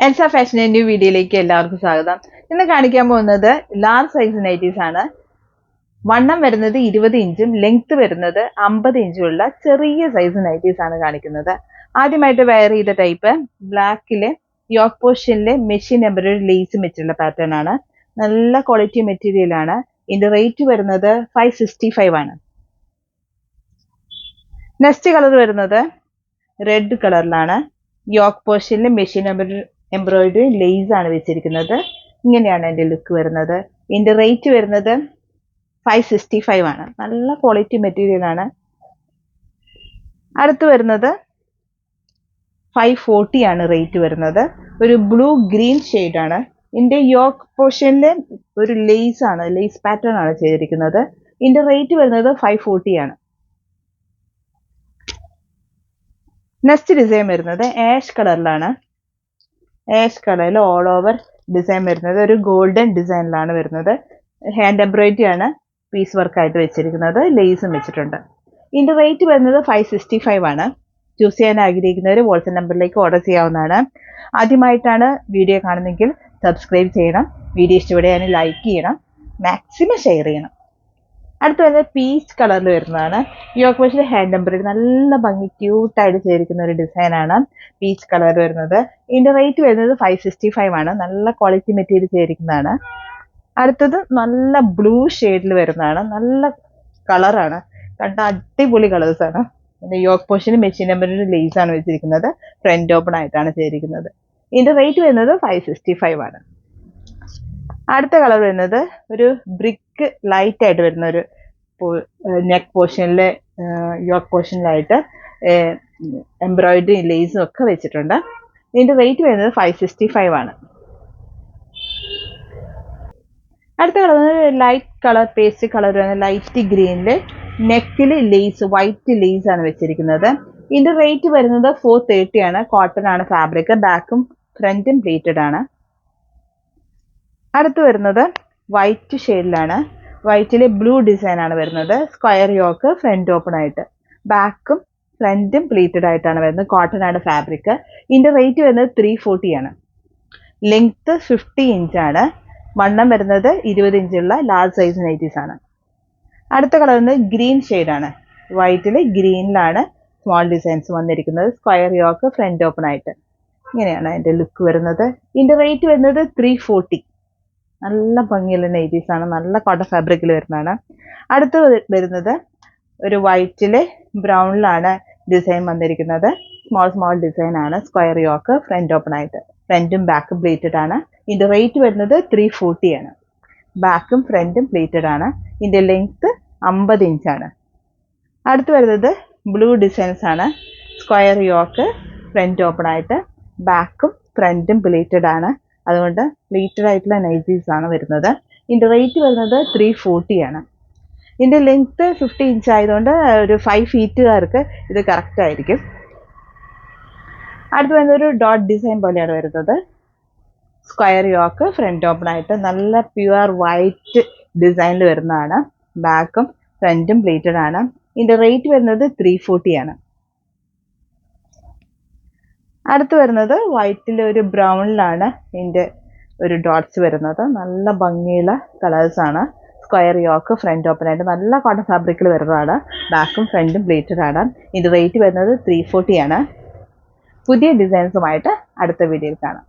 Elsa ഫാഷൻ്റെ വീഡിയോയിലേക്ക് എല്ലാവർക്കും സ്വാഗതം. ഇന്ന് കാണിക്കാൻ പോകുന്നത് ലാർജ് സൈസ് നൈറ്റീസ് ആണ്. വണ്ണം വരുന്നത് 20 ഇഞ്ചും ലെങ്ത് വരുന്നത് 50 ഇഞ്ചും ഉള്ള ചെറിയ സൈസ് നൈറ്റീസ് ആണ് കാണിക്കുന്നത്. ആദ്യമായിട്ട് വെയർ ചെയ്ത ടൈപ്പ് ബ്ലാക്കിലെ യോക്ക് പോർഷനിലെ മെഷീൻ എംബ്രോയിഡറി ലേസ് വെച്ചുള്ള പാറ്റേൺ ആണ്. നല്ല ക്വാളിറ്റി മെറ്റീരിയൽ ആണ്. ഇതിന്റെ റേറ്റ് വരുന്നത് 565 ആണ്. നെക്സ്റ്റ് കളർ വരുന്നത് റെഡ് കളറിലാണ്. യോക്ക് പോർഷനിൽ മെഷീൻ എംബ്രോയിഡറി ലേസ് ആണ് വെച്ചിരിക്കുന്നത്. ഇങ്ങനെയാണ് എൻ്റെ ലുക്ക് വരുന്നത്. ഇതിന്റെ റേറ്റ് വരുന്നത് 565 ആണ്. നല്ല ക്വാളിറ്റി മെറ്റീരിയൽ ആണ്. അടുത്ത് വരുന്നത് 540 ആണ് റേറ്റ് വരുന്നത്. ഒരു ബ്ലൂ ഗ്രീൻ ഷെയ്ഡ് ആണ്. ഇതിന്റെ യോക്ക് പോർഷനിൽ ഒരു ലേസ് ആണ്, ലേസ് പാറ്റേൺ ആണ് ചെയ്തിരിക്കുന്നത്. ഇതിന്റെ റേറ്റ് വരുന്നത് 540 ആണ്. നെക്സ്റ്റ് ഡിസൈൻ വരുന്നത് ആഷ് കളറിലാണ്. ആഷ് കളറിൽ ഓൾ ഓവർ ഡിസൈൻ വരുന്നത് ഒരു ഗോൾഡൻ ഡിസൈനിലാണ് വരുന്നത്. ഹാൻഡ് എംബ്രോയിഡറി ആണ് പീസ് വർക്ക് ആയിട്ട് വെച്ചിരിക്കുന്നത്. ലേസും വെച്ചിട്ടുണ്ട്. ഇതിന്റെ റേറ്റ് വരുന്നത് 565 ആണ്. ചൂസ് ചെയ്യാൻ ആഗ്രഹിക്കുന്നവർ വാട്സ്ആപ്പ് നമ്പറിലേക്ക് ഓർഡർ ചെയ്യാവുന്നതാണ്. ആദ്യമായിട്ടാണ് വീഡിയോ കാണുന്നതെങ്കിൽ സബ്സ്ക്രൈബ് ചെയ്യണം. വീഡിയോ ഇഷ്ടപ്പെടുകയാണെങ്കിൽ ലൈക്ക് ചെയ്യണം, മാക്സിമം ഷെയർ ചെയ്യണം. അടുത്ത് വരുന്നത് പീച്ച് കളറിൽ വരുന്നതാണ്. യോക്ക് പോർഷനിൽ ഹാൻഡ് എംബ്രോയിഡറി നല്ല ഭംഗി ക്യൂട്ടായിട്ട് ചെയ്തിരിക്കുന്ന ഒരു ഡിസൈനാണ് പീച്ച് കളർ വരുന്നത്. ഇതിന്റെ റേറ്റ് വരുന്നത് 565 ആണ്. നല്ല ക്വാളിറ്റി മെറ്റീരിയൽ ചെയ്തിരിക്കുന്നതാണ്. അടുത്തത് നല്ല ബ്ലൂ ഷെയ്ഡിൽ വരുന്നതാണ്. നല്ല കളറാണ്, കണ്ട അടിപൊളി കളേഴ്സ് ആണ്. പിന്നെ യോക്ക് പോർഷനിൽ മെഷീൻ എംബ്രോയിഡറി ലേസ് ആണ് വെച്ചിരിക്കുന്നത്. ഫ്രണ്ട് ഓപ്പൺ ആയിട്ടാണ് ചെയ്തിരിക്കുന്നത്. ഇതിന്റെ റേറ്റ് വരുന്നത് 565 ആണ്. അടുത്ത കളർ വരുന്നത് ഒരു ബ്രിക്ക് ലൈറ്റ് ആയിട്ട് വരുന്ന ഒരു നെക്ക് പോർഷനിലെ യോക്ക് പോർഷനിലായിട്ട് എംബ്രോയിഡറി ലേസും ഒക്കെ വെച്ചിട്ടുണ്ട്. ഇതിന്റെ റേറ്റ് വരുന്നത് 565 ആണ്. അടുത്ത colour light colour paste colour വരുന്നത് ലൈറ്റ് ഗ്രീനില് നെക്കിൽ ലേസ് വൈറ്റ് ലേസ് ആണ് വെച്ചിരിക്കുന്നത്. ഇതിന്റെ റേറ്റ് വരുന്നത് 430 ആണ്. കോട്ടൺ ആണ് ഫാബ്രിക്. ബാക്കും ഫ്രണ്ടും പ്ലീറ്റഡ് ആണ്. അടുത്ത് വരുന്നത് വൈറ്റ് ഷെയ്ഡിലാണ്. വൈറ്റിൽ ബ്ലൂ ഡിസൈൻ ആണ് വരുന്നത്. സ്ക്വയർ യോക്ക് ഫ്രണ്ട് ഓപ്പൺ ആയിട്ട്, ബാക്കും ഫ്രണ്ടും പ്ലീറ്റഡ് ആയിട്ടാണ് വരുന്നത്. കോട്ടൺ ആണ് ഫാബ്രിക്. ഇതിന്റെ റേറ്റ് വരുന്നത് 340 ആണ്. ലെങ്ത് 50 ഇഞ്ചാണ്. വണ്ണം വരുന്നത് 20 ഇഞ്ചുള്ള ലാർജ് സൈസ് നൈറ്റീസ് ആണ്. അടുത്ത കളർ വരുന്നത് ഗ്രീൻ ഷെയ്ഡാണ്. വൈറ്റിൽ ഗ്രീനിലാണ് സ്മോൾ ഡിസൈൻസ് വന്നിരിക്കുന്നത്. സ്ക്വയർ യോക്ക് ഫ്രണ്ട് ഓപ്പൺ ആയിട്ട് ഇങ്ങനെയാണ് അതിന്റെ ലുക്ക് വരുന്നത്. ഇതിന്റെ റേറ്റ് വരുന്നത് 340. നല്ല ഭംഗിയുള്ള നൈറ്റീസ് ആണ്. നല്ല കോട്ടൺ ഫാബ്രിക്കിൽ വരുന്നതാണ്. അടുത്ത് വരുന്നത് ഒരു വൈറ്റില് ബ്രൗണിലാണ് ഡിസൈൻ വന്നിരിക്കുന്നത്. സ്മോൾ ഡിസൈൻ ആണ്. സ്ക്വയർ യോക്ക് ഫ്രണ്ട് ഓപ്പൺ ആയിട്ട്, ഫ്രണ്ടും ബാക്കും പ്ലീറ്റഡ് ആണ്. ഇതിന്റെ റേറ്റ് വരുന്നത് 340 ആണ്. ബാക്കും ഫ്രണ്ടും പ്ലീറ്റഡ് ആണ്. ഇതിന്റെ ലെങ്ത് 50 ഇഞ്ചാണ്. അടുത്ത് വരുന്നത് ബ്ലൂ ഡിസൈൻസ് ആണ്. സ്ക്വയർ യോക്ക് ഫ്രണ്ട് ഓപ്പൺ ആയിട്ട്, ബാക്കും ഫ്രണ്ടും പ്ലീറ്റഡ് ആണ്. അതുകൊണ്ട് പ്ലീറ്റഡ് ആയിട്ടുള്ള നൈറ്റീസ് ആണ് വരുന്നത്. ഇതിന്റെ റേറ്റ് വരുന്നത് 340 ആണ്. ഇതിന്റെ ലെങ്ത് 50 ഇഞ്ച് ആയതുകൊണ്ട് ഒരു 5 ഫീറ്റുകാർക്ക് ഇത് കറക്റ്റ് ആയിരിക്കും. അടുത്ത് വരുന്നത് ഒരു ഡോട്ട് ഡിസൈൻ പോലെയാണ് വരുന്നത്. സ്ക്വയർ യോക്ക് ഫ്രണ്ട് ഓപ്പൺ ആയിട്ട് നല്ല പ്യുവർ വൈറ്റ് ഡിസൈനിൽ വരുന്നതാണ്. ബാക്കും ഫ്രണ്ടും പ്ലീറ്റഡ് ആണ്. ഇതിന്റെ റേറ്റ് വരുന്നത് 340 ആണ്. അടുത്ത് വരുന്നത് വൈറ്റിൽ ഒരു ബ്രൗണിലാണ് ഇതിന്റെ ഒരു ഡോട്ട്സ് വരുന്നത്. നല്ല ഭംഗിയുള്ള കളേഴ്സ് ആണ്. സ്ക്വയർ യോക്ക് ഫ്രണ്ട് ഓപ്പൺ ആയിട്ട് നല്ല കോട്ടൺ ഫാബ്രിക്കിൽ വരുന്നതാണ്. ബാക്കും ഫ്രണ്ടും പ്ലീറ്റഡ് ആണ്. ഇതിന്റെ റേറ്റ് വരുന്നത് 340 ആണ്. പുതിയ ഡിസൈൻസുമായിട്ട് അടുത്ത വീഡിയോയിൽ കാണാം.